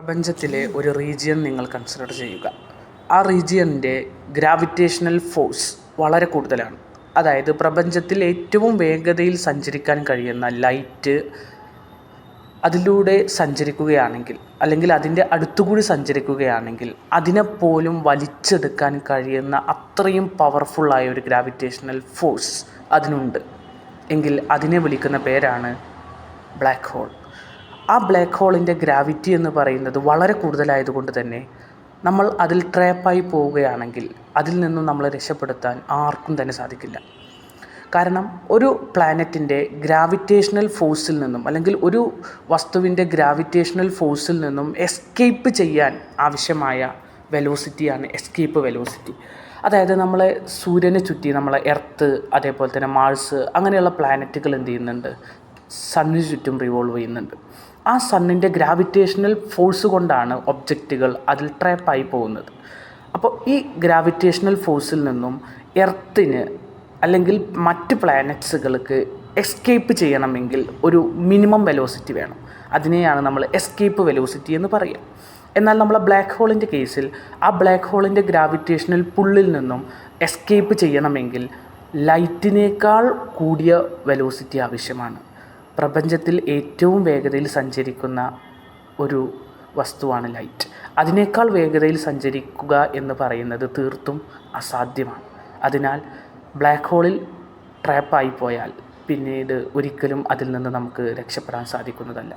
പ്രപഞ്ചത്തിലെ ഒരു റീജിയൻ നിങ്ങൾ കൺസിഡർ ചെയ്യുക. ആ റീജിയൻ്റെ ഗ്രാവിറ്റേഷണൽ ഫോഴ്സ് വളരെ കൂടുതലാണ്. അതായത് പ്രപഞ്ചത്തിൽ ഏറ്റവും വേഗതയിൽ സഞ്ചരിക്കാൻ കഴിയുന്ന ലൈറ്റ് അതിലൂടെ സഞ്ചരിക്കുകയാണെങ്കിൽ, അല്ലെങ്കിൽ അതിൻ്റെ അടുത്തുകൂടി സഞ്ചരിക്കുകയാണെങ്കിൽ അതിനെപ്പോലും വലിച്ചെടുക്കാൻ കഴിയുന്ന അത്രയും പവർഫുള്ളായ ഒരു ഗ്രാവിറ്റേഷണൽ ഫോഴ്സ് അതിനുണ്ട് എങ്കിൽ അതിനെ വിളിക്കുന്ന പേരാണ് ബ്ലാക്ക് ഹോൾ. ആ ബ്ലാക്ക് ഹോളിൻ്റെ ഗ്രാവിറ്റി എന്ന് പറയുന്നത് വളരെ കൂടുതലായതുകൊണ്ട് തന്നെ നമ്മൾ അതിൽ ട്രാപ്പായി പോവുകയാണെങ്കിൽ അതിൽ നിന്നും നമ്മളെ രക്ഷപ്പെടുത്താൻ ആർക്കും തന്നെ സാധിക്കില്ല. കാരണം ഒരു പ്ലാനറ്റിൻ്റെ ഗ്രാവിറ്റേഷണൽ ഫോഴ്സിൽ നിന്നും, അല്ലെങ്കിൽ ഒരു വസ്തുവിൻ്റെ ഗ്രാവിറ്റേഷണൽ ഫോഴ്സിൽ നിന്നും എസ്കേപ്പ് ചെയ്യാൻ ആവശ്യമായ വെലോസിറ്റിയാണ് എസ്കേപ്പ് വെലോസിറ്റി. അതായത് നമ്മളെ സൂര്യനെ ചുറ്റി നമ്മളെ എർത്ത്, അതേപോലെ തന്നെ മാഴ്സ്, അങ്ങനെയുള്ള പ്ലാനറ്റുകൾ എന്ത് ചെയ്യുന്നുണ്ട്? സണ്ണിന് ചുറ്റും റിവോൾവ് ചെയ്യുന്നുണ്ട്. ആ സണ്ണിൻ്റെ ഗ്രാവിറ്റേഷണൽ ഫോഴ്സ് കൊണ്ടാണ് ഒബ്ജക്റ്റുകൾ അതിൽ ട്രാപ്പായി പോകുന്നത്. അപ്പോൾ ഈ ഗ്രാവിറ്റേഷണൽ ഫോഴ്സിൽ നിന്നും എർത്തിന് അല്ലെങ്കിൽ മറ്റ് പ്ലാനറ്റ്സുകൾക്ക് എസ്കേപ്പ് ചെയ്യണമെങ്കിൽ ഒരു മിനിമം വെലോസിറ്റി വേണം. അതിനെയാണ് നമ്മൾ എസ്കേപ്പ് വെലോസിറ്റി എന്ന് പറയുക. എന്നാൽ നമ്മളെ ബ്ലാക്ക് ഹോളിൻ്റെ കേസിൽ ആ ബ്ലാക്ക് ഹോളിൻ്റെ ഗ്രാവിറ്റേഷണൽ പുള്ളിൽ നിന്നും എസ്കേപ്പ് ചെയ്യണമെങ്കിൽ ലൈറ്റിനേക്കാൾ കൂടിയ വെലോസിറ്റി ആവശ്യമാണ്. പ്രപഞ്ചത്തിൽ ഏറ്റവും വേഗതയിൽ സഞ്ചരിക്കുന്ന ഒരു വസ്തുവാണ് ലൈറ്റ്. അതിനേക്കാൾ വേഗതയിൽ സഞ്ചരിക്കുക എന്ന് പറയുന്നത് തീർത്തും അസാധ്യമാണ്. അതിനാൽ ബ്ലാക്ക് ഹോളിൽ ട്രാപ്പായി പോയാൽ പിന്നീട് ഒരിക്കലും അതിൽ നിന്ന് നമുക്ക് രക്ഷപ്പെടാൻ സാധിക്കുന്നതല്ല.